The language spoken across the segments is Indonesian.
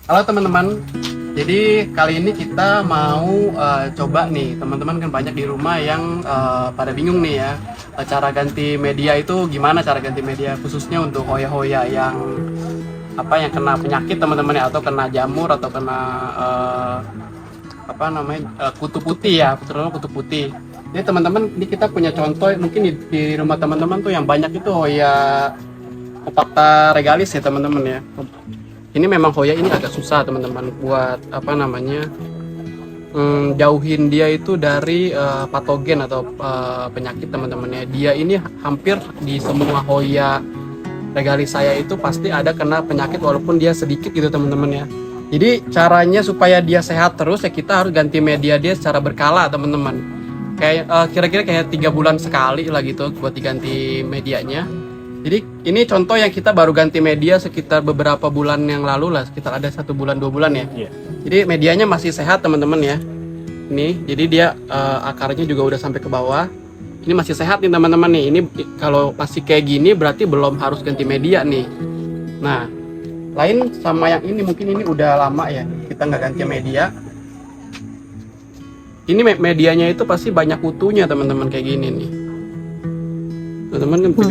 Halo teman-teman, jadi kali ini kita mau coba nih, teman-teman kan banyak di rumah yang pada bingung nih ya, cara ganti media itu gimana cara ganti media khususnya untuk hoya-hoya yang yang kena penyakit teman-teman ya, atau kena jamur atau kena kutu putih ya, terutama kutu putih. Jadi teman-teman, ini kita punya contoh mungkin di rumah teman-teman tuh yang banyak itu hoya Opacta regalis ya teman-teman ya. Ini memang hoya ini agak susah teman-teman buat jauhin dia itu dari patogen atau penyakit teman-teman ya. Dia ini hampir di semua hoya regalis saya itu pasti ada kena penyakit walaupun dia sedikit gitu teman-teman ya. Jadi caranya supaya dia sehat terus ya kita harus ganti media dia secara berkala teman-teman. Kayak kira-kira kayak 3 bulan sekali lah gitu buat diganti medianya. Jadi ini contoh yang kita baru ganti media sekitar beberapa bulan yang lalu lah, sekitar ada 1 bulan 2 bulan ya. Iya. Jadi medianya masih sehat teman-teman ya. Ini, jadi dia akarnya juga udah sampai ke bawah. Ini masih sehat nih teman-teman nih. Ini kalau masih kayak gini berarti belum harus ganti media nih. Nah, lain sama yang ini mungkin ini udah lama ya kita nggak ganti media. Ini medianya itu pasti banyak kutunya teman-teman kayak gini nih. Teman-teman kan bisa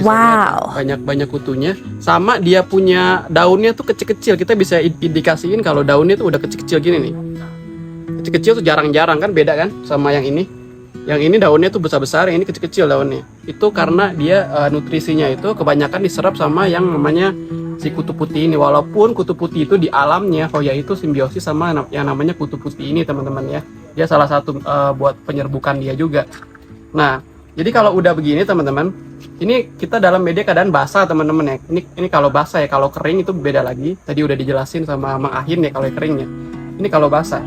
lihat banyak kutunya, sama dia punya daunnya tuh kecil-kecil. Kita bisa indikasiin kalau daunnya tuh udah kecil-kecil gini nih. Kecil-kecil tuh jarang-jarang kan, beda kan sama yang ini. Yang ini daunnya tuh besar-besar, yang ini kecil-kecil daunnya. Itu karena dia nutrisinya itu kebanyakan diserap sama yang namanya si kutu putih ini. Walaupun kutu putih itu di alamnya hoya itu simbiosis sama yang namanya kutu putih ini teman-teman ya. Dia salah satu buat penyerbukan dia juga. Nah, jadi kalau udah begini teman-teman, ini kita dalam media keadaan basah teman-teman ya. Ini kalau basah ya, kalau kering itu beda lagi. Tadi udah dijelasin sama Mang Ahin ya kalau keringnya. Ini kalau basah.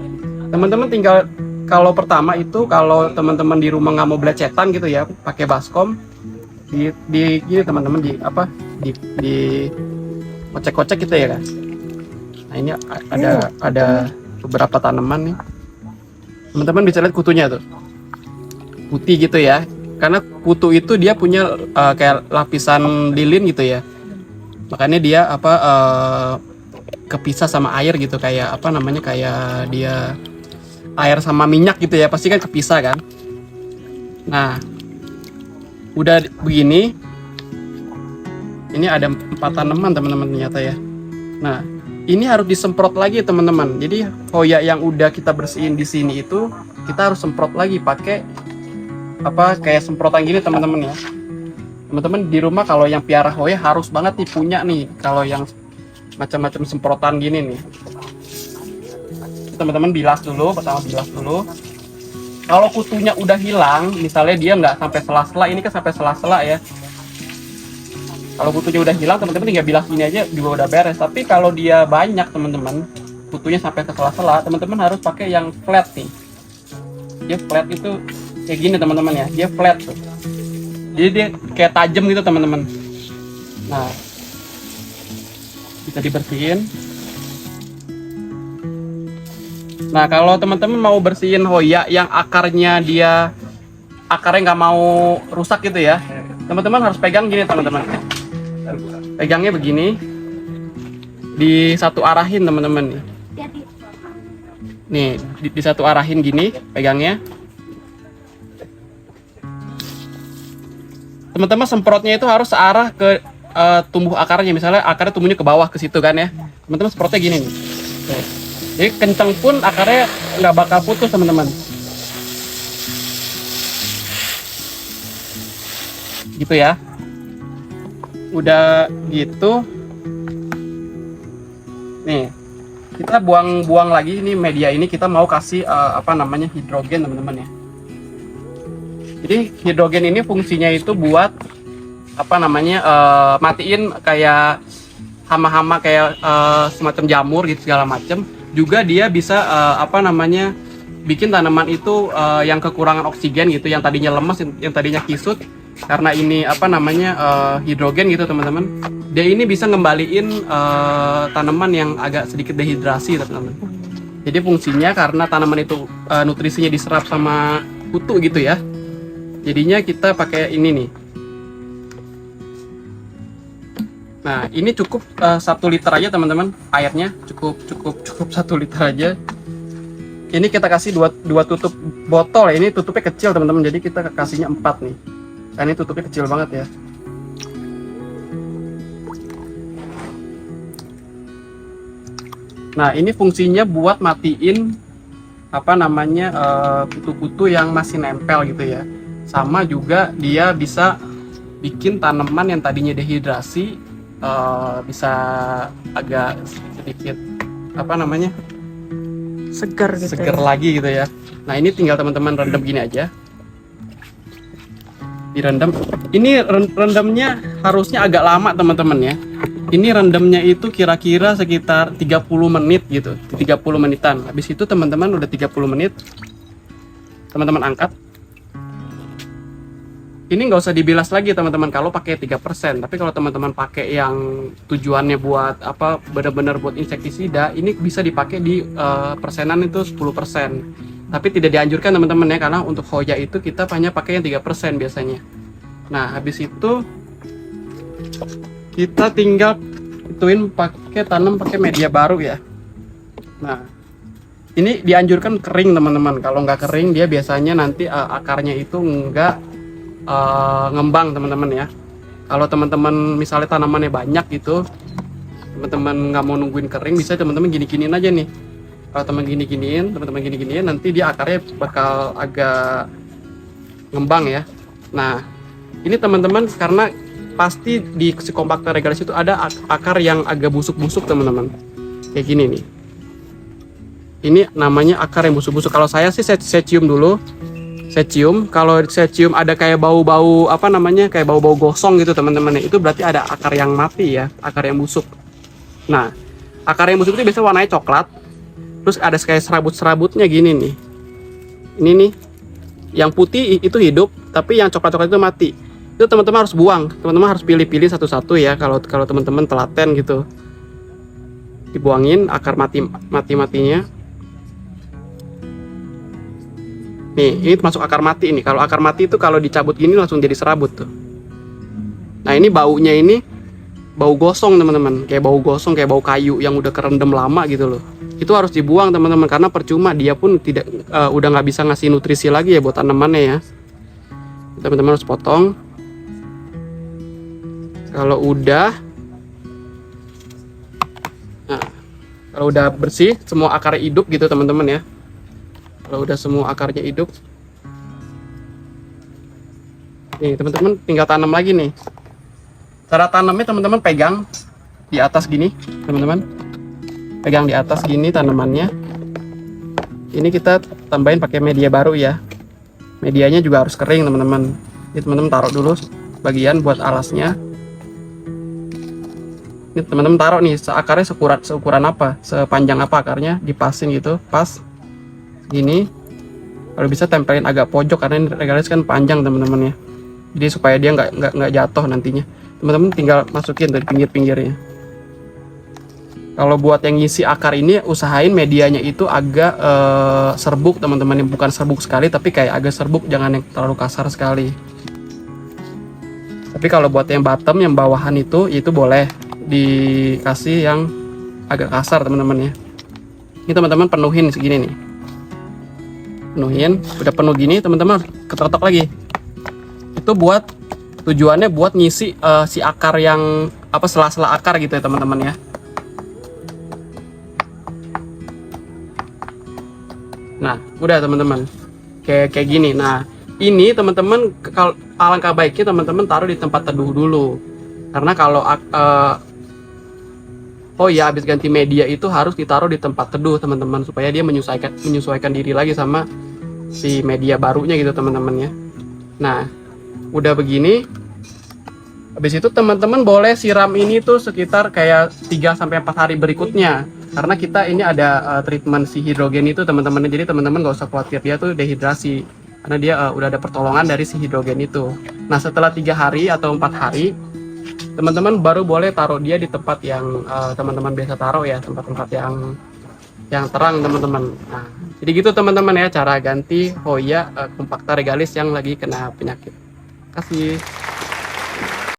Teman-teman tinggal kalau pertama itu kalau teman-teman di rumah nggak mau belecetan gitu ya, pakai baskom di gini teman-teman di kocek-kocek gitu ya kan. Nah, ini ada beberapa tanaman nih. Teman-teman bisa lihat kutunya tuh. Putih gitu ya. Karena kutu itu dia punya kayak lapisan lilin gitu ya, makanya dia kepisah sama air gitu, kayak kayak dia air sama minyak gitu ya, pasti kan kepisah kan. Nah, udah begini, ini ada 4 tanaman teman-teman ternyata ya. Nah, ini harus disemprot lagi teman-teman. Jadi hoya yang udah kita bersihin di sini itu kita harus semprot lagi pakai kayak semprotan gini teman-teman ya. Teman-teman di rumah kalau yang piara hoya harus banget nih punya nih kalau yang macam-macam semprotan gini nih. Teman-teman bilas dulu, pertama bilas dulu. Kalau kutunya udah hilang, misalnya dia nggak sampai sela-sela, ini kan sampai sela-sela ya. Kalau kutunya udah hilang, teman-teman tinggal bilas gini aja juga udah beres. Tapi kalau dia banyak teman-teman, kutunya sampai ke sela-sela, teman-teman harus pakai yang flat nih. Dia flat itu kayak gini teman-teman ya, dia flat tuh, jadi dia kayak tajam gitu teman-teman. Nah, bisa dibersihin. Nah, kalau teman-teman mau bersihin hoya yang akarnya nggak mau rusak gitu ya, teman-teman harus pegang gini teman-teman, pegangnya begini, di satu arahin teman-teman nih, di satu arahin gini pegangnya. Teman-teman semprotnya itu harus searah ke tumbuh akarnya. Misalnya akarnya tumbuhnya ke bawah ke situ kan ya, teman-teman semprotnya gini nih. Jadi kenceng pun akarnya nggak bakal putus teman-teman. Gitu ya. Udah gitu. Nih, kita buang-buang lagi ini media ini, kita mau kasih hidrogen teman-teman ya. Jadi hidrogen ini fungsinya itu buat matiin kayak hama-hama kayak semacam jamur gitu segala macam. Juga dia bisa bikin tanaman itu yang kekurangan oksigen gitu, yang tadinya lemas, yang tadinya kisut, karena ini hidrogen gitu teman-teman. Dia ini bisa ngembaliin tanaman yang agak sedikit dehidrasi teman-teman. Jadi fungsinya karena tanaman itu nutrisinya diserap sama kutu gitu ya. Jadinya kita pakai ini nih. Nah, ini cukup 1 liter aja teman-teman, airnya cukup 1 liter aja. Ini kita kasih dua tutup botol ya. Ini tutupnya kecil teman-teman, jadi kita kasihnya 4 nih. Nah, ini tutupnya kecil banget ya. Nah, ini fungsinya buat matiin apa namanya kutu-kutu yang masih nempel gitu ya. Sama juga dia bisa bikin tanaman yang tadinya dehidrasi bisa agak sedikit apa namanya seger gitu, seger lagi gitu ya. Nah, ini tinggal teman-teman rendam gini aja, direndam. Ini rendamnya harusnya agak lama teman-teman ya. Ini rendamnya itu kira-kira sekitar 30 menit gitu, 30 menitan. Habis itu teman-teman udah 30 menit, teman-teman angkat. Ini nggak usah dibilas lagi teman-teman kalau pakai 3%. Tapi kalau teman-teman pakai yang tujuannya buat apa, benar-benar buat insektisida, ini bisa dipakai di persenan itu 10%. Tapi tidak dianjurkan teman-teman ya, karena untuk Hoya itu kita hanya pakai yang 3% biasanya. Nah, habis itu kita tinggal ituin tanam pakai media baru ya. Nah, ini dianjurkan kering teman-teman. Kalau nggak kering dia biasanya nanti akarnya itu nggak ngembang teman-teman ya. Kalau teman-teman misalnya tanamannya banyak gitu, teman-teman nggak mau nungguin kering, bisa teman-teman gini-giniin aja nih. Kalau teman-teman gini-giniin, nanti dia akarnya bakal agak ngembang ya. Nah, ini teman-teman karena pasti di si Compacta regalis itu ada akar yang agak busuk-busuk teman-teman, kayak gini nih. Ini namanya akar yang busuk-busuk. Kalau saya sih saya cium dulu, saya cium. Kalau saya cium ada kayak bau-bau apa namanya, kayak bau-bau gosong gitu teman-teman, itu berarti ada akar yang mati ya, akar yang busuk. Nah, akar yang busuk itu biasanya warnanya coklat, terus ada kayak serabut-serabutnya gini nih. Ini nih, yang putih itu hidup, tapi yang coklat-coklat itu mati. Itu teman-teman harus buang, teman-teman harus pilih-pilih satu-satu ya. Kalau teman-teman telaten gitu, dibuangin akar matinya. Nih, ini masuk akar mati ini. Kalau akar mati itu kalau dicabut gini langsung jadi serabut tuh. Nah, ini baunya ini bau gosong teman-teman, kayak bau gosong, kayak bau kayu yang udah kerendam lama gitu loh. Itu harus dibuang teman-teman, karena percuma, dia pun tidak udah nggak bisa ngasih nutrisi lagi ya buat tanamannya ya. Teman-teman harus potong. Kalau udah, nah, kalau udah bersih, semua akarnya hidup gitu teman-teman ya. Kalau udah semua akarnya hidup, nih teman-teman tinggal tanam lagi nih. Cara tanamnya teman-teman pegang di atas gini, teman-teman. Pegang di atas gini tanamannya. Ini kita tambahin pakai media baru ya. Medianya juga harus kering teman-teman. Ini teman-teman taruh dulu bagian buat alasnya. Ini teman-teman taruh nih, akarnya seukuran apa, sepanjang apa akarnya, dipasin gitu, pas gini. Kalau bisa tempelin agak pojok karena ini regalis kan panjang teman-teman ya. Jadi supaya dia nggak jatuh nantinya. Teman-teman tinggal masukin dari pinggir-pinggirnya. Kalau buat yang ngisi akar ini, usahain medianya itu agak serbuk teman-teman, yang bukan serbuk sekali tapi kayak agak serbuk, jangan yang terlalu kasar sekali. Tapi kalau buat yang bottom, yang bawahan itu boleh dikasih yang agak kasar teman-teman ya. Ini teman-teman penuhin segini nih, penuhin. Udah penuh gini teman-teman ketok-ketok lagi. Itu buat tujuannya buat ngisi si akar yang apa, sela-sela akar gitu ya teman-teman ya. Nah, udah teman-teman kayak gini. Nah, ini teman-teman kalau alangkah baiknya teman-teman taruh di tempat teduh dulu, karena kalau oh ya, habis ganti media itu harus ditaruh di tempat teduh teman-teman, supaya dia menyesuaikan diri lagi sama si media barunya gitu teman-teman ya. Nah, udah begini, habis itu teman-teman boleh siram ini tuh sekitar kayak 3-4 hari berikutnya, karena kita ini ada treatment si hidrogen itu teman-teman. Jadi teman-teman gak usah khawatir dia tuh dehidrasi, karena dia udah ada pertolongan dari si hidrogen itu. Nah, setelah 3 hari atau 4 hari teman-teman baru boleh taruh dia di tempat yang teman-teman biasa taruh ya, tempat-tempat yang terang teman-teman. Nah, jadi gitu teman-teman ya cara ganti Hoya Compacta regalis yang lagi kena penyakit. Terima kasih.